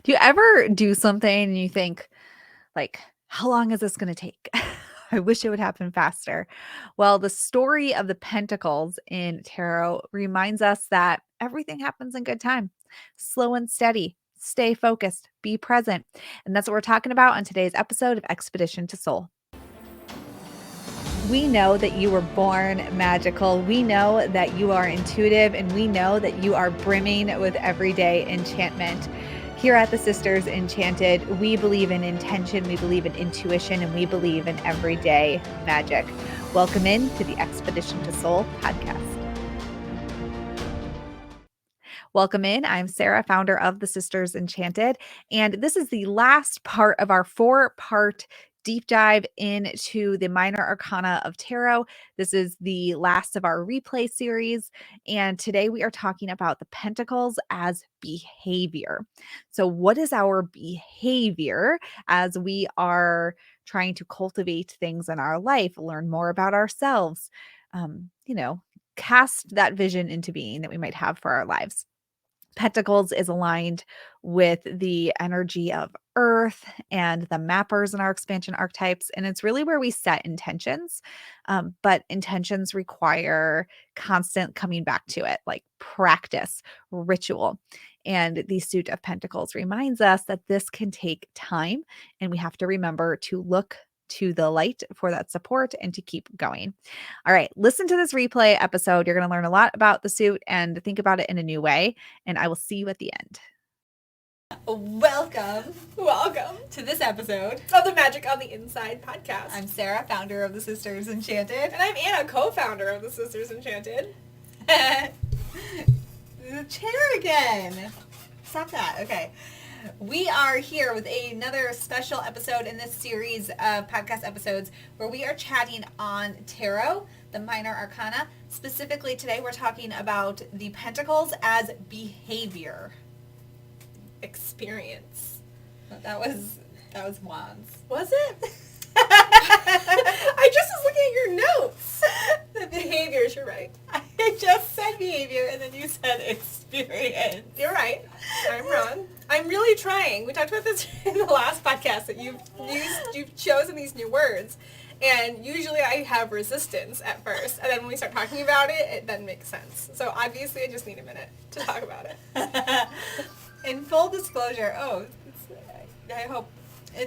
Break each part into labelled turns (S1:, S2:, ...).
S1: Do you ever do something and you think, like, how long is this going to take? I wish it would happen faster. Well, the story of the Pentacles in tarot reminds us that everything happens in good time. Slow and steady. Stay focused. Be present. And that's what we're talking about on today's episode of Expedition to Soul. We know that you were born magical. We know that you are intuitive, and we know that you are brimming with everyday enchantment. Here at the Sisters Enchanted, we believe in intention, we believe in intuition, and we believe in everyday magic. Welcome in to the Expedition to Soul podcast. Welcome in. I'm Sara, founder of the Sisters Enchanted, and this is the last part of our 4-part deep dive into the minor arcana of tarot. This is the last of our replay series, and today we are talking about the Pentacles as behavior. So what is our behavior as we are trying to cultivate things in our life, learn more about ourselves, cast that vision into being that we might have for our lives? Pentacles is aligned with the energy of Earth and the mappers in our expansion archetypes. And it's really where we set intentions. But intentions require constant coming back to it, like practice, ritual. And the suit of Pentacles reminds us that this can take time. And we have to remember to look to the light for that support and to keep going. All right, listen to this replay episode. You're going to learn a lot about the suit and think about it in a new way. And I will see you at the end.
S2: Welcome to this episode
S3: of the Magic on the Inside podcast.
S2: I'm Sara, founder of the Sisters Enchanted.
S3: And I'm Anna, co-founder of the Sisters Enchanted.
S2: The chair again. Stop that. Okay. We are here with another special episode in this series of podcast episodes where we are chatting on tarot, the minor arcana. Specifically today we're talking about the Pentacles as behavior.
S3: Experience.
S2: That was wands.
S3: Was it? I just was looking at your notes. The behaviors, you're right.
S2: I just said behavior and then you said experience.
S3: You're right. I'm wrong. I'm really trying. We talked about this in the last podcast that you've chosen these new words. And usually I have resistance at first. And then when we start talking about it, it then makes sense. So obviously I just need a minute to talk about it.
S2: In full disclosure, I hope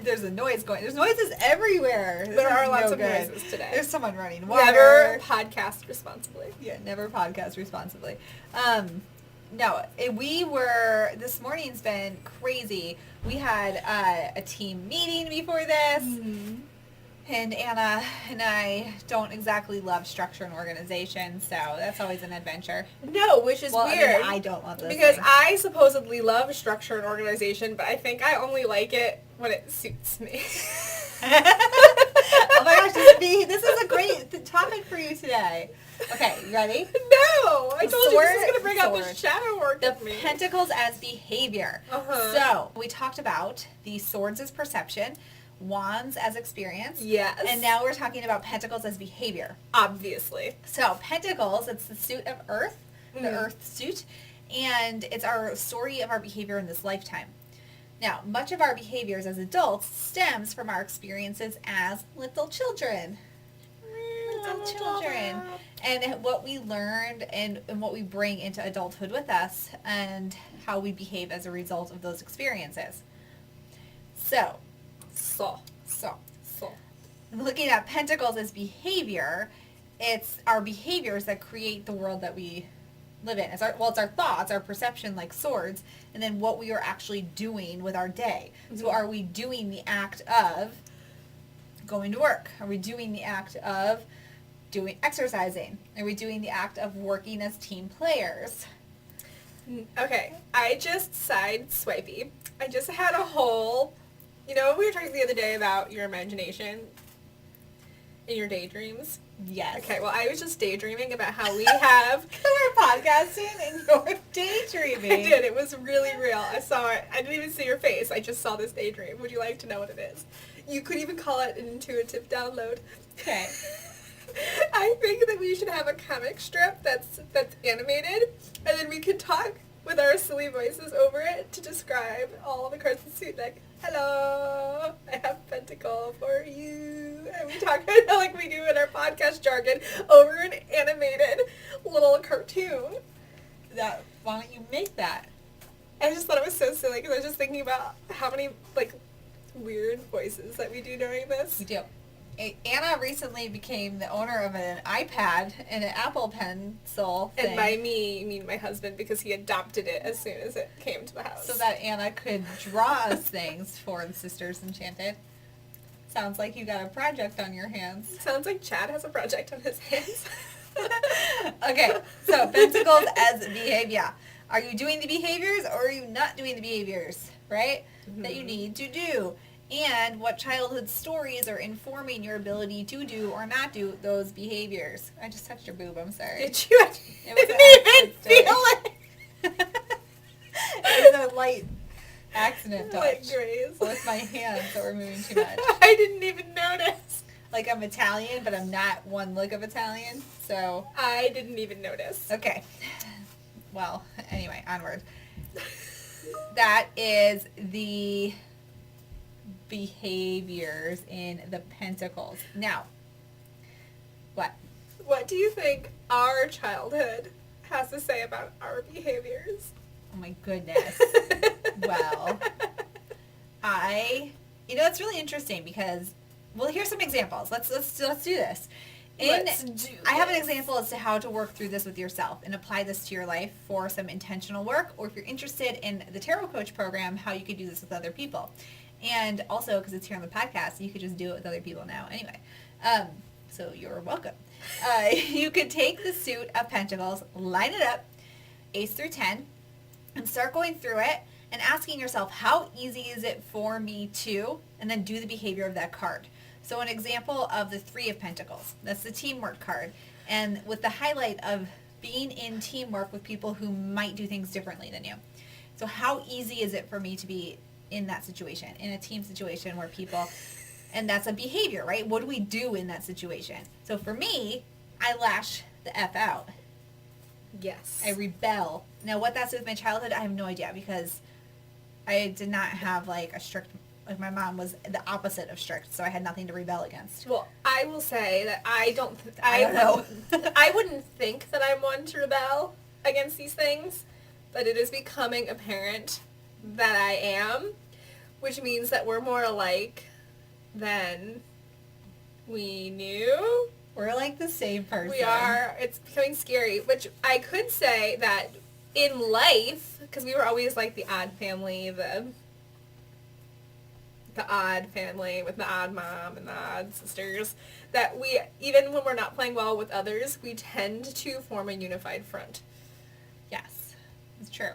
S2: there's a noise going. There's noises everywhere.
S3: There are lots of noises today.
S2: There's someone running water.
S3: Never podcast responsibly.
S2: Yeah, never podcast responsibly. This morning's been crazy. We had a team meeting before this. Mm-hmm. And Anna and I don't exactly love structure and organization, so that's always an adventure.
S3: No, which is weird.
S2: I don't love this
S3: because
S2: thing.
S3: I supposedly love structure and organization, but I think I only like it when it suits me.
S2: Oh my gosh, this is a great topic for you today. Okay, you ready?
S3: No, I told you this is going to bring out the shadow work
S2: the
S3: of me.
S2: Pentacles as behavior.
S3: Uh-huh.
S2: So we talked about the swords as perception, wands as experience.
S3: Yes.
S2: And now we're talking about Pentacles as behavior.
S3: Obviously.
S2: So Pentacles, it's the suit of Earth, the Earth suit, and it's our story of our behavior in this lifetime. Now, much of our behaviors as adults stems from our experiences as little children. Little children. And what we learned and what we bring into adulthood with us and how we behave as a result of those experiences. So, looking at Pentacles as behavior, it's our behaviors that create the world that we live in. It's our thoughts, our perception, like swords, and then what we are actually doing with our day. Mm-hmm. So are we doing the act of going to work? Are we doing the act of exercising? Are we doing the act of working as team players?
S3: Okay, I just sideswipey. I just had a whole, we were talking the other day about your imagination in your daydreams.
S2: Yes.
S3: Okay, well, I was just daydreaming about how we have...
S2: We're podcasting and you're daydreaming.
S3: I did. It was really real. I saw it. I didn't even see your face. I just saw this daydream. Would you like to know what it is? You could even call it an intuitive download.
S2: Okay.
S3: I think that we should have a comic strip that's animated, and then we could talk with our silly voices over it to describe all the cards in the suit. Like, hello, I have Pentacle for you. And we talk like we do in our podcast jargon over an animated little cartoon.
S2: Why don't you make that?
S3: I just thought it was so silly because I was just thinking about how many, like, weird voices that we do during this.
S2: We do. Anna recently became the owner of an iPad and an Apple Pencil thing.
S3: And by me, you mean my husband, because he adopted it as soon as it came to the house.
S2: So that Anna could draw us things for the Sisters Enchanted. Sounds like you got a project on your hands.
S3: Sounds like Chad has a project on his hands.
S2: Okay, so Pentacles as behavior. Are you doing the behaviors or are you not doing the behaviors, right? Mm-hmm. That you need to do. And what childhood stories are informing your ability to do or not do those behaviors. I just touched your boob, I'm sorry.
S3: Did you?
S2: It
S3: didn't even feel it.
S2: It was a light accident touch.
S3: Light graze.
S2: With my hands that were moving too much.
S3: I didn't even notice.
S2: Like I'm Italian, but I'm not one look of Italian, so.
S3: I didn't even notice.
S2: Okay. Well, anyway, onward. That is the behaviors in the Pentacles. Now, what?
S3: What do you think our childhood has to say about our behaviors?
S2: Oh my goodness. Well, it's really interesting because, well, here's some examples. Let's do this. I have an example as to how to work through this with yourself and apply this to your life for some intentional work, or if you're interested in the Tarot Coach program, how you could do this with other people. And also, because it's here on the podcast, you could just do it with other people now anyway. So you're welcome. You could take the suit of Pentacles, line it up, Ace through 10, and start going through it and asking yourself, how easy is it for me to, and then do the behavior of that card. So an example of the 3 of Pentacles, that's the teamwork card. And with the highlight of being in teamwork with people who might do things differently than you. So how easy is it for me to be in that situation, in a team situation where people, and that's a behavior, right? What do we do in that situation? So for me, I lash the F out.
S3: Yes.
S2: I rebel. Now what that's with my childhood, I have no idea, because I did not have like a strict, like my mom was the opposite of strict, so I had nothing to rebel against.
S3: Well, I will say that I don't
S2: know.
S3: I wouldn't think that I'm one to rebel against these things, but it is becoming apparent that I am, which means that we're more alike than we knew.
S2: We're like the same person.
S3: We are. It's becoming scary, which I could say that in life, because we were always like the odd family, the odd family with the odd mom and the odd sisters, that we, even when we're not playing well with others, we tend to form a unified front.
S2: Yes, it's true.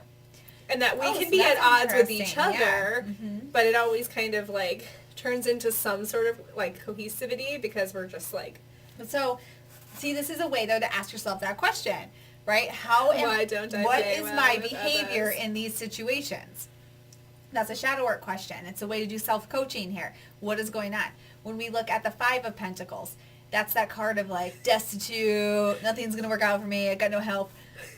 S3: And that we can be at odds with each other,
S2: yeah. Mm-hmm.
S3: but it always kind of like turns into some sort of like cohesivity because we're just like.
S2: So, see, this is a way though to ask yourself that question, right? What is my behavior in these situations? That's a shadow work question. It's a way to do self-coaching here. What is going on? When we look at the 5 of Pentacles, that's that card of like destitute, nothing's going to work out for me, I got no help.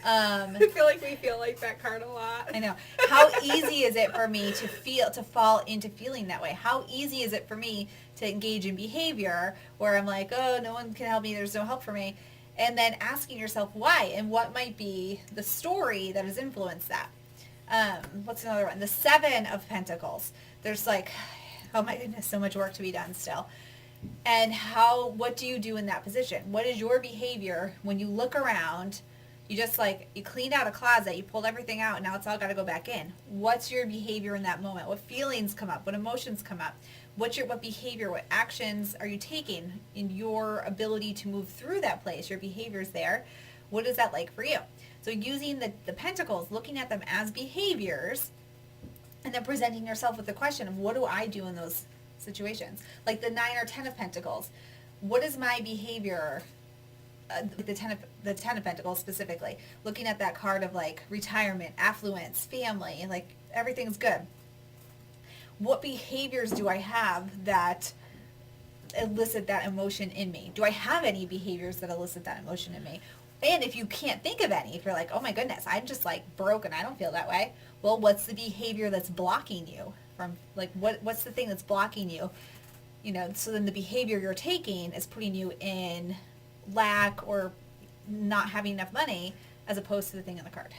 S3: I feel like we feel like that card a lot.
S2: I know. How easy is it for me to fall into feeling that way? How easy is it for me to engage in behavior where I'm like, oh, no one can help me, there's no help for me. And then asking yourself why and what might be the story that has influenced that. What's another one? The 7 of Pentacles. There's like, oh my goodness, so much work to be done still. And what do you do in that position? What is your behavior when you look around? You just like, you cleaned out a closet, you pulled everything out, and now it's all got to go back in. What's your behavior in that moment? What feelings come up? What emotions come up? What behavior, what actions are you taking in your ability to move through that place? Your behavior's there. What is that like for you? So using the Pentacles, looking at them as behaviors, and then presenting yourself with the question of what do I do in those situations? Like the 9 or 10 of Pentacles. What is my behavior? The 10 of Pentacles specifically. Looking at that card of like retirement, affluence, family, like everything's good. What behaviors do I have that elicit that emotion in me? Do I have any behaviors that elicit that emotion in me? And if you can't think of any, if you're like, oh my goodness, I'm just like broken, I don't feel that way. Well, what's the behavior that's blocking you from, like, what's the thing that's blocking you? You know, so then the behavior you're taking is putting you in lack or not having enough money, as opposed to the thing on the card.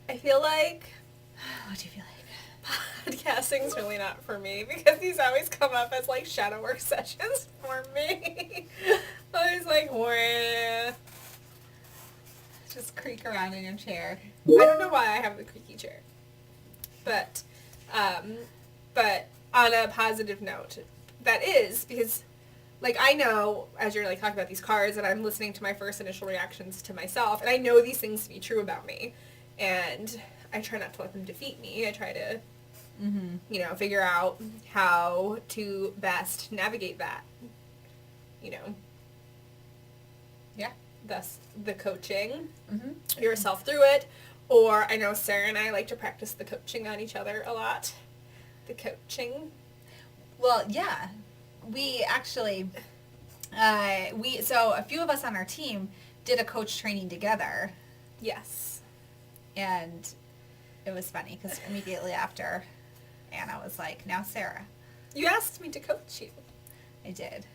S3: I feel like
S2: What do you feel like?
S3: podcasting's really not for me because these always come up as like shadow work sessions for me. Always like, wah.
S2: Just creak around in your chair.
S3: I don't know why I have the creaky chair, but on a positive note, that is because, like, I know as you're like talking about these cards, and I'm listening to my first initial reactions to myself, and I know these things to be true about me, and I try not to let them defeat me. I try to, you know, figure out how to best navigate that, you know.
S2: Yeah.
S3: Thus, the coaching yourself through it. Or I know Sara and I like to practice the coaching on each other a lot. The coaching.
S2: Well, yeah. We actually, so a few of us on our team did a coach training together.
S3: Yes.
S2: And it was funny because immediately after, Anna was like, now Sara.
S3: You asked me to coach you.
S2: I did.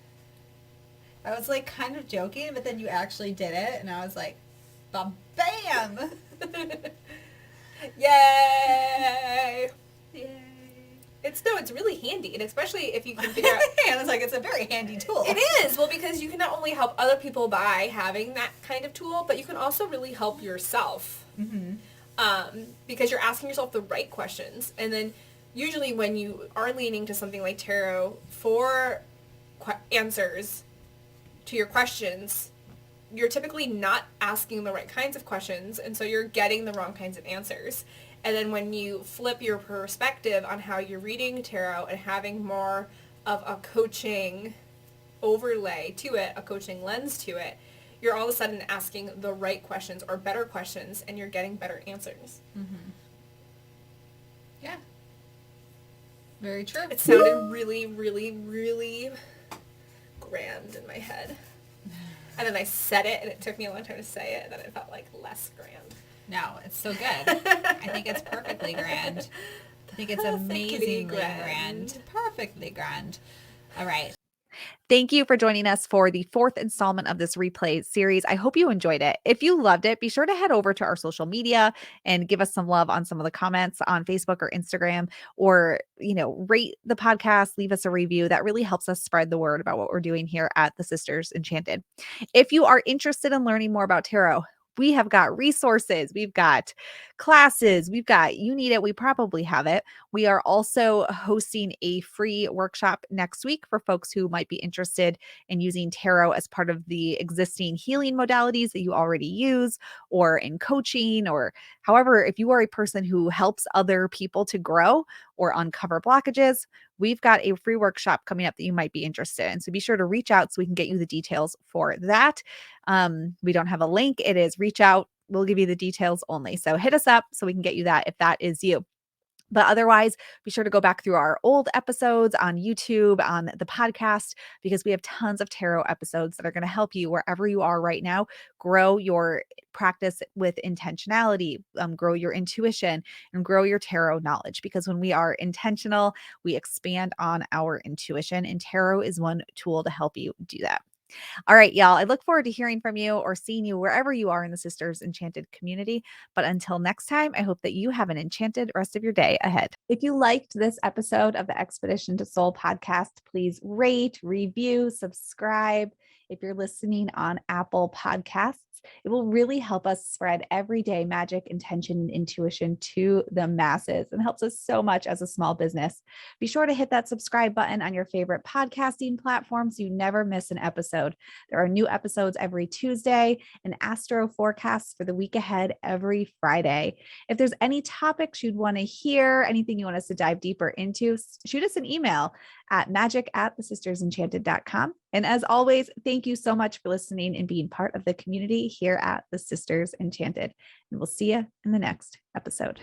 S2: I was like kind of joking, but then you actually did it, and I was like, bam!
S3: Yay!
S2: Yay.
S3: It's really handy, and especially if you can figure out.
S2: Anna's like, it's a very handy tool.
S3: It is, well, because you can not only help other people by having that kind of tool, but you can also really help yourself. Because you're asking yourself the right questions, and then usually when you are leaning to something like tarot for answers to your questions, you're typically not asking the right kinds of questions, and so you're getting the wrong kinds of answers. And then when you flip your perspective on how you're reading tarot and having more of a coaching overlay to it, a coaching lens to it, you're all of a sudden asking the right questions or better questions, and you're getting better answers.
S2: Yeah. Very true.
S3: It sounded really, really, really grand in my head. And then I said it, and it took me a long time to say it, and then it felt like less grand.
S2: No, it's so good. I think it's perfectly grand. I think it's amazingly grand. Perfectly grand. All right. Thank you for joining us for the 4th installment of this replay series. I hope you enjoyed it. If you loved it, be sure to head over to our social media and give us some love on some of the comments on Facebook or Instagram, or, you know, rate the podcast, leave us a review. That really helps us spread the word about what we're doing here at the Sisters Enchanted. If you are interested in learning more about tarot, we have got resources, we've got classes, we've got, you need it, we probably have it. We are also hosting a free workshop next week for folks who might be interested in using tarot as part of the existing healing modalities that you already use, or in coaching, or however, if you are a person who helps other people to grow or uncover blockages, we've got a free workshop coming up that you might be interested in. So be sure to reach out so we can get you the details for that. We don't have a link. It is reach out. We'll give you the details only. So hit us up so we can get you that if that is you. But otherwise, be sure to go back through our old episodes on YouTube, on the podcast, because we have tons of tarot episodes that are going to help you wherever you are right now, grow your practice with intentionality, grow your intuition, and grow your tarot knowledge. Because when we are intentional, we expand on our intuition, and tarot is one tool to help you do that. All right, y'all. I look forward to hearing from you or seeing you wherever you are in the Sisters Enchanted community. But until next time, I hope that you have an enchanted rest of your day ahead. If you liked this episode of the Expedition to Soul podcast, please rate, review, subscribe. If you're listening on Apple Podcasts, it will really help us spread everyday magic, intention, and intuition to the masses, and helps us so much as a small business. Be sure to hit that subscribe button on your favorite podcasting platform so you never miss an episode. There are new episodes every Tuesday and astro forecasts for the week ahead every Friday. If there's any topics you'd want to hear, anything you want us to dive deeper into, shoot us an email at magic@thesistersenchanted.com. And as always, thank you so much for listening and being part of the community here at the Sisters Enchanted. And we'll see you in the next episode.